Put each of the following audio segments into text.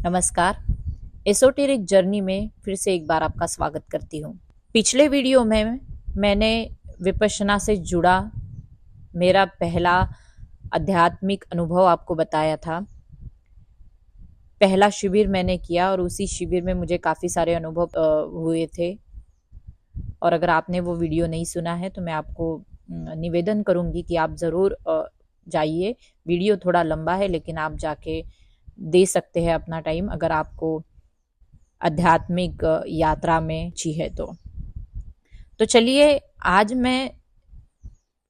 नमस्कार। Esoteric journey में फिर से एक बार आपका स्वागत करती हूँ। पिछले वीडियो में मैंने विपश्यना से जुड़ा मेरा पहला आध्यात्मिक अनुभव आपको बताया था। पहला शिविर मैंने किया और उसी शिविर में मुझे काफ़ी सारे अनुभव हुए थे। और अगर आपने वो वीडियो नहीं सुना है तो मैं आपको निवेदन करूँगी कि आप ज़रूर जाइए। वीडियो थोड़ा लंबा है लेकिन आप जाके दे सकते हैं अपना टाइम, अगर आपको आध्यात्मिक यात्रा में अच्छी है तो चलिए आज मैं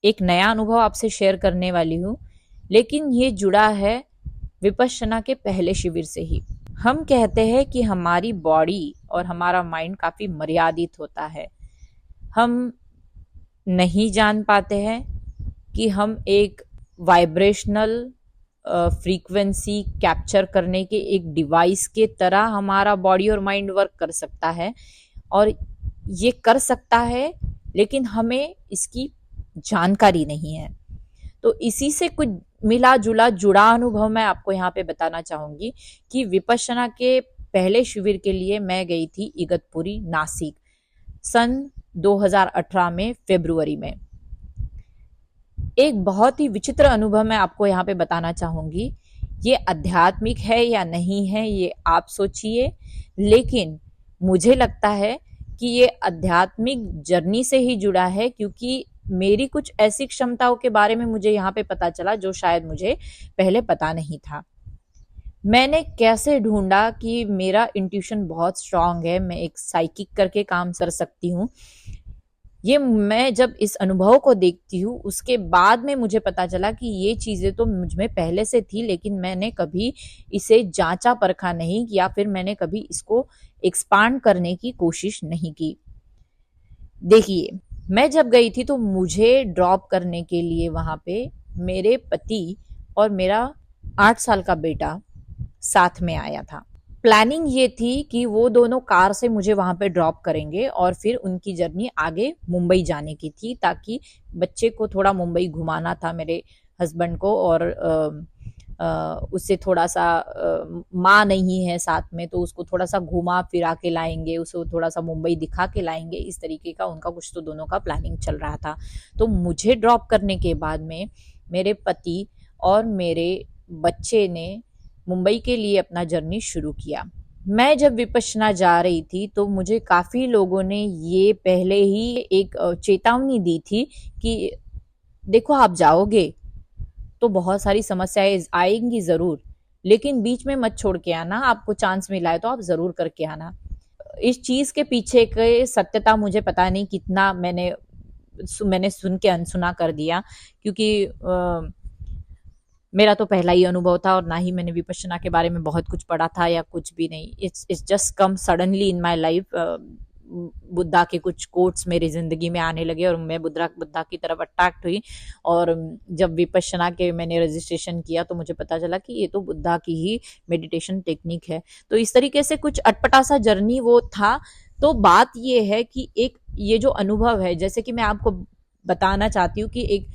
एक नया अनुभव आपसे शेयर करने वाली हूँ, लेकिन ये जुड़ा है विपश्यना के पहले शिविर से ही। हम कहते हैं कि हमारी बॉडी और हमारा माइंड काफ़ी मर्यादित होता है। हम नहीं जान पाते हैं कि हम एक वाइब्रेशनल फ्रीक्वेंसी कैप्चर करने के एक डिवाइस के तरह हमारा बॉडी और माइंड वर्क कर सकता है, और ये कर सकता है लेकिन हमें इसकी जानकारी नहीं है। तो इसी से कुछ मिला जुला जुड़ा अनुभव मैं आपको यहाँ पे बताना चाहूंगी कि विपश्यना के पहले शिविर के लिए मैं गई थी इगतपुरी, नासिक, सन 2018 में फरवरी में। एक बहुत ही विचित्र अनुभव मैं आपको यहाँ पे बताना चाहूंगी। ये आध्यात्मिक है या नहीं है ये आप सोचिए, लेकिन मुझे लगता है कि ये आध्यात्मिक जर्नी से ही जुड़ा है, क्योंकि मेरी कुछ ऐसी क्षमताओं के बारे में मुझे यहाँ पे पता चला जो शायद मुझे पहले पता नहीं था। मैंने कैसे ढूंढा कि मेरा इंट्यूशन बहुत स्ट्रांग है, मैं एक साइकिक करके काम कर सकती हूँ। ये मैं जब इस अनुभव को देखती हूँ उसके बाद में मुझे पता चला कि ये चीजें तो मुझ में पहले से थी, लेकिन मैंने कभी इसे जांचा परखा नहीं किया, फिर मैंने कभी इसको एक्सपांड करने की कोशिश नहीं की। देखिए, मैं जब गई थी तो मुझे ड्रॉप करने के लिए वहां पे मेरे पति और मेरा 8 साल का बेटा साथ में आया था। प्लानिंग ये थी कि वो दोनों कार से मुझे वहां पे ड्रॉप करेंगे और फिर उनकी जर्नी आगे मुंबई जाने की थी, ताकि बच्चे को थोड़ा मुंबई घुमाना था मेरे हस्बैंड को, और उससे थोड़ा सा माँ नहीं है साथ में तो उसको थोड़ा सा घुमा फिरा के लाएंगे, उसको थोड़ा सा मुंबई दिखा के लाएंगे, इस तरीके का उनका कुछ तो दोनों का प्लानिंग चल रहा था। तो मुझे ड्रॉप करने के बाद में मेरे पति और मेरे बच्चे ने मुंबई के लिए अपना जर्नी शुरू किया। मैं जब विपश्यना जा रही थी तो मुझे काफी लोगों ने ये पहले ही एक चेतावनी दी थी कि देखो आप जाओगे तो बहुत सारी समस्याएं आएंगी जरूर, लेकिन बीच में मत छोड़ के आना, आपको चांस मिला है तो आप जरूर करके आना। इस चीज के पीछे के सत्यता मुझे पता नहीं कितना मैंने सुन के अनसुना कर दिया, क्योंकि मेरा तो पहला ही अनुभव था और ना ही मैंने विपश्यना के बारे में बहुत कुछ पढ़ा था या कुछ भी नहीं। It's just come suddenly in my life. Buddha के कुछ कोट्स मेरी जिंदगी में आने लगे और मैं बुद्धा की तरफ अट्रैक्ट हुई। और जब विपश्यना के मैंने रजिस्ट्रेशन किया तो मुझे पता चला कि ये तो बुद्धा की ही मेडिटेशन टेक्निक है। तो इस तरीके से कुछ अटपटा सा जर्नी वो था। तो बात ये है कि एक ये जो अनुभव है, जैसे कि मैं आपको बताना चाहती हूँ कि एक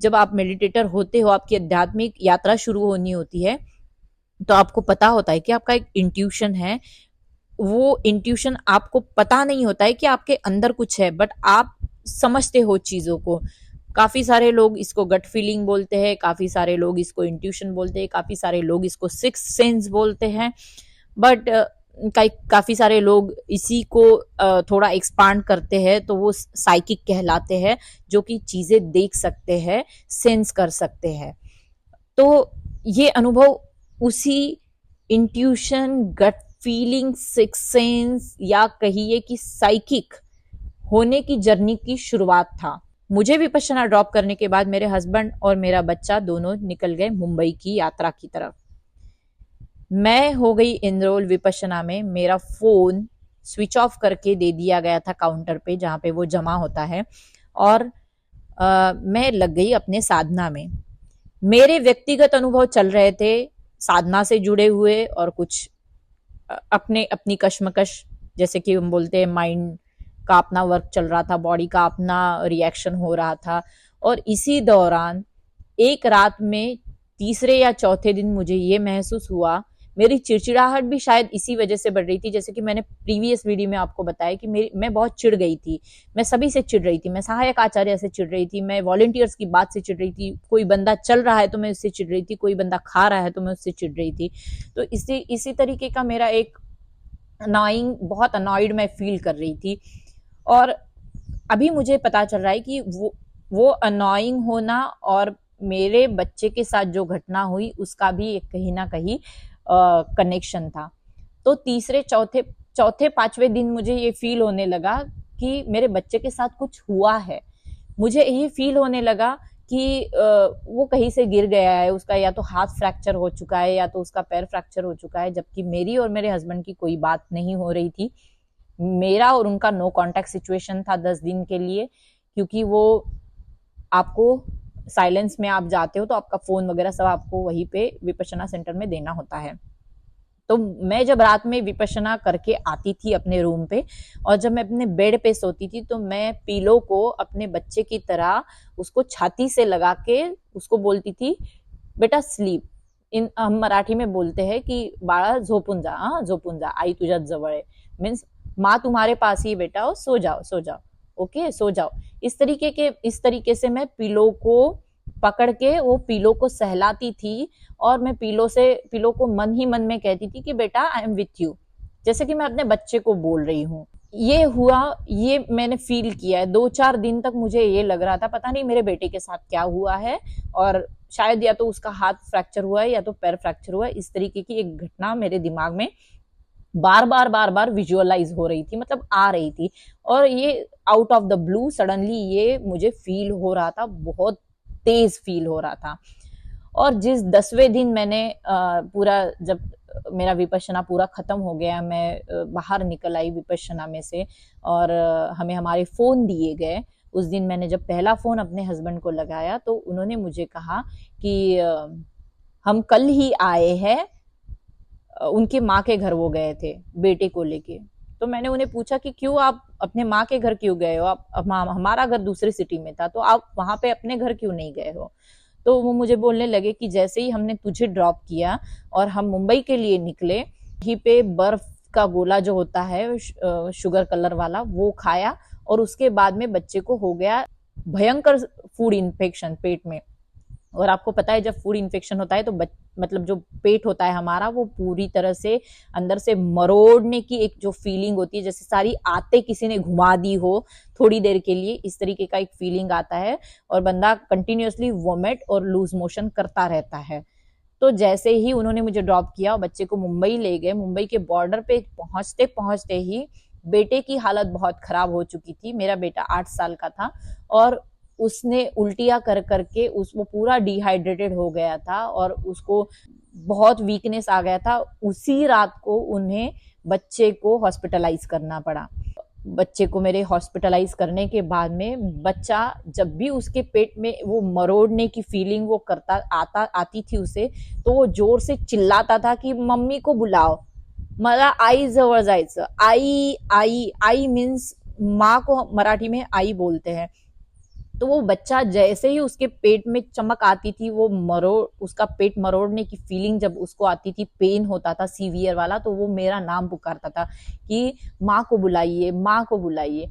जब आप मेडिटेटर होते हो, आपकी आध्यात्मिक यात्रा शुरू होनी होती है, तो आपको पता होता है कि आपका एक इंट्यूशन है। वो इंट्यूशन आपको पता नहीं होता है कि आपके अंदर कुछ है, बट आप समझते हो चीजों को। काफी सारे लोग इसको गट फीलिंग बोलते हैं, काफी सारे लोग इसको इंट्यूशन बोलते हैं, काफी सारे लोग इसको सिक्स्थ सेंस बोलते हैं, बट काफी सारे लोग इसी को थोड़ा एक्सपांड करते हैं तो वो साइकिक कहलाते हैं, जो कि चीजें देख सकते हैं, सेंस कर सकते हैं। तो ये अनुभव उसी intuition, gut feeling, six sense या कहिए कि साइकिक होने की जर्नी की शुरुआत था। मुझे विपश्यना ड्रॉप करने के बाद मेरे हस्बैंड और मेरा बच्चा दोनों निकल गए मुंबई की यात्रा की तरफ। मैं हो गई एनरोल विपश्यना में। मेरा फोन स्विच ऑफ करके दे दिया गया था काउंटर पे जहां पे वो जमा होता है, और मैं लग गई अपने साधना में। मेरे व्यक्तिगत अनुभव चल रहे थे साधना से जुड़े हुए, और कुछ अपने अपनी कश्मकश, जैसे कि हम बोलते हैं माइंड का अपना वर्क चल रहा था, बॉडी का अपना रिएक्शन हो रहा था। और इसी दौरान एक रात में तीसरे या चौथे दिन मुझे ये महसूस हुआ, मेरी चिड़चिड़ाहट भी शायद इसी वजह से बढ़ रही थी। जैसे कि मैंने प्रीवियस वीडियो में आपको बताया कि मैं बहुत चिढ़ गई थी, मैं सभी से चिढ़ रही थी, मैं सहायक आचार्य से चिढ़ रही थी, मैं वॉलंटियर्स की बात से चिढ़ रही थी, कोई बंदा चल रहा है तो मैं उससे चिढ़ रही थी, कोई बंदा खा रहा है तो मैं उससे चिढ़ रही थी। तो इसी तरीके का मेरा एक बहुत अनॉयड मैं फील कर रही थी। और अभी मुझे पता चल रहा है कि वो अनॉइंग होना और मेरे बच्चे के साथ जो घटना हुई उसका भी एक कहीं ना कहीं कनेक्शन था। तो तीसरे चौथे पांचवें दिन मुझे ये फील होने लगा कि मेरे बच्चे के साथ कुछ हुआ है। मुझे ये फील होने लगा कि वो कहीं से गिर गया है, उसका या तो हाथ फ्रैक्चर हो चुका है या तो उसका पैर फ्रैक्चर हो चुका है, जबकि मेरी और मेरे हस्बैंड की कोई बात नहीं हो रही थी। मेरा और उनका नो कांटेक्ट सिचुएशन था 10 दिन के लिए, क्योंकि वो आपको साइलेंस में आप जाते हो तो आपका फोन वगैरह सब आपको वहीं पे विपश्यना सेंटर में देना होता है। तो मैं जब रात में विपश्यना करके आती थी अपने रूम पे और जब मैं अपने बेड पे सोती थी तो मैं पीलो को अपने बच्चे की तरह उसको छाती से लगा के उसको बोलती थी, बेटा स्लीप। हम मराठी में बोलते हैं कि बाळा झोपून जा, झोपून जा, आई तुझ्या जवळ आहे, मीन्स माँ तुम्हारे पास ही बेटा हो, सो जाओ सो जाओ, ओके सो जाओ। इस तरीके से मैं पिलो को पकड़ के वो पिलो को सहलाती थी और मैं पिलो को मन ही मन में कहती थी कि बेटा आई एम विथ यू, जैसे कि मैं अपने बच्चे को बोल रही हूँ। ये हुआ, ये मैंने फील किया है 2-4 दिन तक। मुझे ये लग रहा था पता नहीं मेरे बेटे के साथ क्या हुआ है, और शायद या तो उसका हाथ फ्रैक्चर हुआ है या तो पैर फ्रैक्चर हुआ है। इस तरीके की एक घटना मेरे दिमाग में बार बार विजुअलाइज हो रही थी, मतलब आ रही थी। और ये out of the blue suddenly ये मुझे फील हो रहा था, बहुत तेज फील हो रहा था। और जिस 10वें दिन मैंने पूरा, जब मेरा विपश्यना पूरा खत्म हो गया, मैं बाहर निकल आई विपश्यना में से और हमें हमारे फोन दिए गए। उस दिन मैंने जब पहला फोन अपने हस्बैंड को लगाया तो उन्होंने मुझे कहा कि हम कल ही आए हैं, उनके माँ के घर वो गए थे बेटे को लेके। तो मैंने उन्हें पूछा कि क्यों आप अपने माँ के घर क्यों गए हो, आप हमारा घर दूसरी सिटी में था तो आप वहां पे अपने घर क्यों नहीं गए हो। तो वो मुझे बोलने लगे कि जैसे ही हमने तुझे ड्रॉप किया और हम मुंबई के लिए निकले, वहीं पे बर्फ का गोला जो होता है शुगर कलर वाला वो खाया और उसके बाद में बच्चे को हो गया भयंकर फूड इन्फेक्शन पेट में। और आपको पता है जब फूड इन्फेक्शन होता है तो मतलब जो पेट होता है हमारा वो पूरी तरह से अंदर से मरोड़ने की एक जो फीलिंग होती है, जैसे सारी आते किसी ने घुमा दी हो थोड़ी देर के लिए, इस तरीके का एक फीलिंग आता है और बंदा कंटिन्यूअसली वोमिट और लूज मोशन करता रहता है। तो जैसे ही उन्होंने मुझे ड्रॉप किया और बच्चे को मुंबई ले गए, मुंबई के बॉर्डर पे पहुंचते पहुंचते ही बेटे की हालत बहुत खराब हो चुकी थी। मेरा बेटा 8 साल का था और उसने उल्टियां कर करके वो पूरा डिहाइड्रेटेड हो गया था और उसको बहुत वीकनेस आ गया था। उसी रात को उन्हें बच्चे को हॉस्पिटलाइज करना पड़ा। बच्चे को मेरे हॉस्पिटलाइज करने के बाद में बच्चा जब भी उसके पेट में वो मरोड़ने की फीलिंग वो आती थी उसे, तो वो जोर से चिल्लाता था कि मम्मी को बुलाओ, मला आई जवळ जायचं। आई आई आई मीन्स माँ को मराठी में आई बोलते हैं। तो वो बच्चा जैसे ही उसके पेट में चमक आती थी, वो उसका पेट मरोड़ने की फीलिंग जब उसको आती थी, पेन होता था सीवियर वाला, तो वो मेरा नाम पुकारता था कि माँ को बुलाइए, माँ को बुलाइए।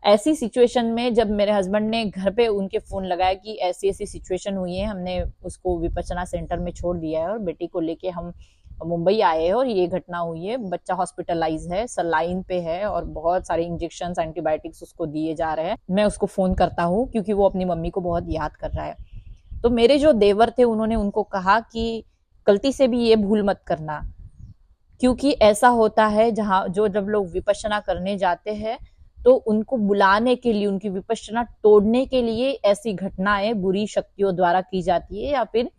ऐसी सिचुएशन में जब मेरे हस्बैंड ने घर पे उनके फोन लगाया कि ऐसी ऐसी सिचुएशन हुई है, हमने उसको विपश्यना सेंटर में छोड़ दिया है और बेटी को लेके हम मुंबई आए हैं और ये घटना हुई है, बच्चा हॉस्पिटलाइज है, सलाइन पे है और बहुत सारे इंजेक्शन एंटीबायोटिक्स उसको दिए जा रहे हैं। मैं उसको फोन करता हूँ क्योंकि वो अपनी मम्मी को बहुत याद कर रहा है। तो मेरे जो देवर थे उन्होंने उनको कहा कि गलती से भी ये भूल मत करना, क्योंकि ऐसा होता है जब लोग विपश्यना करने जाते हैं तो उनको बुलाने के लिए, उनकी विपश्यना तोड़ने के लिए ऐसी घटनाएं बुरी शक्तियों द्वारा की जाती है या फिर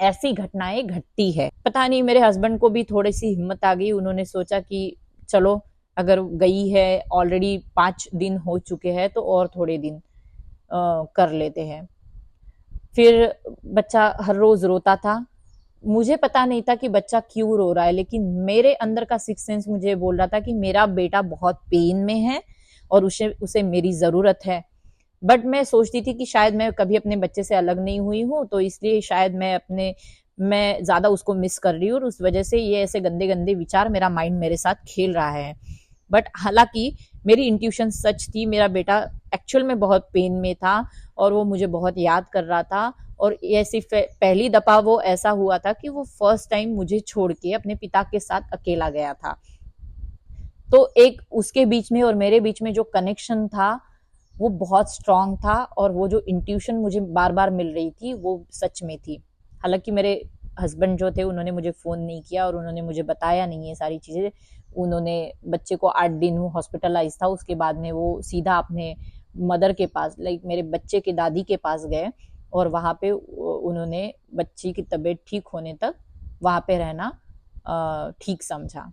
ऐसी घटनाएं घटती है। पता नहीं मेरे हस्बैंड को भी थोड़ी सी हिम्मत आ गई, उन्होंने सोचा कि चलो अगर गई है, ऑलरेडी 5 दिन हो चुके हैं तो और थोड़े दिन कर लेते हैं। फिर बच्चा हर रोज रोता था। मुझे पता नहीं था कि बच्चा क्यों रो रहा है, लेकिन मेरे अंदर का सिक्स सेंस मुझे बोल रहा था कि मेरा बेटा बहुत पेन में है और उसे मेरी जरूरत है। बट मैं सोचती थी कि शायद मैं कभी अपने बच्चे से अलग नहीं हुई हूँ, तो इसलिए शायद मैं अपने मैं ज़्यादा उसको मिस कर रही हूँ और उस वजह से ये ऐसे गंदे गंदे विचार मेरा माइंड मेरे साथ खेल रहा है। बट हालांकि मेरी इंट्यूशन सच थी, मेरा बेटा एक्चुअल में बहुत पेन में था और वो मुझे बहुत याद कर रहा था। और ऐसी पहली दफा वो ऐसा हुआ था कि वो फर्स्ट टाइम मुझे छोड़ के अपने पिता के साथ अकेला गया था। तो एक उसके बीच में और मेरे बीच में जो कनेक्शन था वो बहुत स्ट्रांग था, और वो जो इंट्यूशन मुझे बार बार मिल रही थी वो सच में थी। हालांकि मेरे हस्बैंड जो थे उन्होंने मुझे फ़ोन नहीं किया और उन्होंने मुझे बताया नहीं ये सारी चीज़ें। उन्होंने बच्चे को 8 दिन वो हॉस्पिटलाइज था, उसके बाद में वो सीधा अपने मदर के पास, लाइक मेरे बच्चे के दादी के पास गए और वहाँ पे उन्होंने बच्ची की तबीयत ठीक होने तक वहाँ पे रहना ठीक समझा।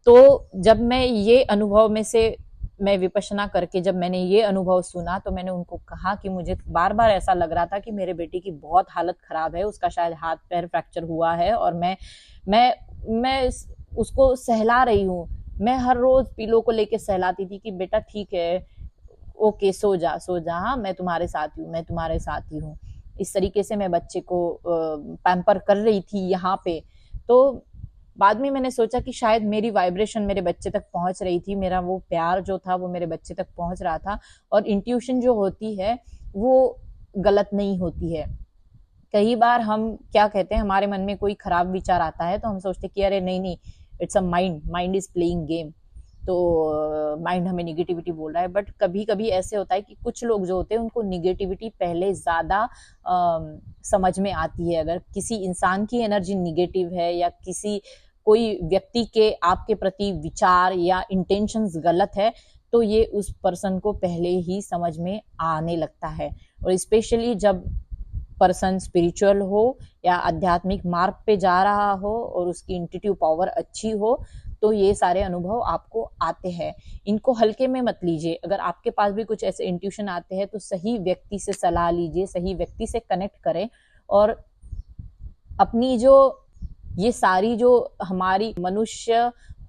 तो जब मैं ये अनुभव में से मैं विपश्यना करके जब मैंने ये अनुभव सुना तो मैंने उनको कहा कि मुझे बार बार ऐसा लग रहा था कि मेरे बेटे की बहुत हालत खराब है, उसका शायद हाथ पैर फ्रैक्चर हुआ है और मैं उसको सहला रही हूँ। मैं हर रोज पिलो को लेके सहलाती थी कि बेटा ठीक है, ओके सो जा सो जा, हाँ मैं तुम्हारे साथ ही हूँ, मैं तुम्हारे साथ ही हूँ। इस तरीके से मैं बच्चे को पैम्पर कर रही थी यहाँ पे। तो बाद में मैंने सोचा कि शायद मेरी वाइब्रेशन मेरे बच्चे तक पहुंच रही थी, मेरा वो प्यार जो था वो मेरे बच्चे तक पहुंच रहा था। और इंट्यूशन जो होती है वो गलत नहीं होती है। कई बार हम क्या कहते हैं, हमारे मन में कोई खराब विचार आता है तो हम सोचते कि अरे नहीं नहीं, it's a mind, mind is playing game, तो माइंड हमें निगेटिविटी बोल रहा है। बट कभी कभी ऐसे होता है कि कुछ लोग जो होते हैं उनको निगेटिविटी पहले ज्यादा समझ में आती है। अगर किसी इंसान की एनर्जी निगेटिव है या किसी कोई व्यक्ति के आपके प्रति विचार या इंटेंशंस गलत है तो ये उस पर्सन को पहले ही समझ में आने लगता है। और स्पेशली जब पर्सन स्पिरिचुअल हो या आध्यात्मिक मार्ग पे जा रहा हो और उसकी इंट्यूटिव पावर अच्छी हो तो ये सारे अनुभव आपको आते हैं। इनको हल्के में मत लीजिए। अगर आपके पास भी कुछ ऐसे इंट्यूशन आते हैं तो सही व्यक्ति से सलाह लीजिए, सही व्यक्ति से कनेक्ट करें और अपनी जो ये सारी जो हमारी मनुष्य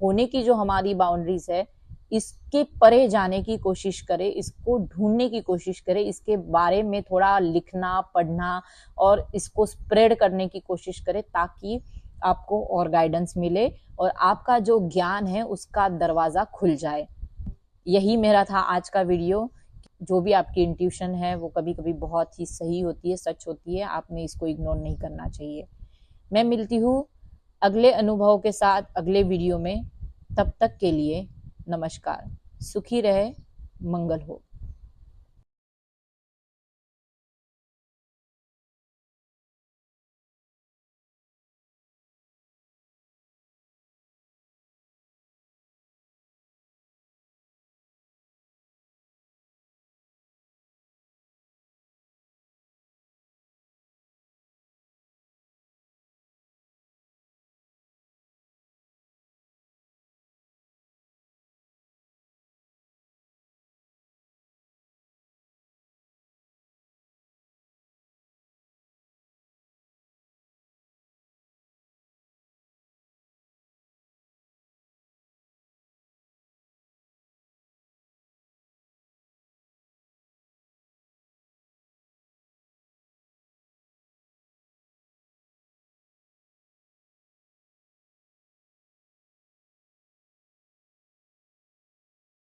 होने की जो हमारी बाउंड्रीज है इसके परे जाने की कोशिश करें, इसको ढूंढने की कोशिश करें, इसके बारे में थोड़ा लिखना पढ़ना और इसको स्प्रेड करने की कोशिश करें ताकि आपको और गाइडेंस मिले और आपका जो ज्ञान है उसका दरवाजा खुल जाए। यही मेरा था आज का वीडियो। जो भी आपकी इंट्यूशन है वो कभी कभी बहुत ही सही होती है, सच होती है, आपने इसको इग्नोर नहीं करना चाहिए। मैं मिलती हूँ अगले अनुभव के साथ अगले वीडियो में। तब तक के लिए नमस्कार। सुखी रहे, मंगल हो।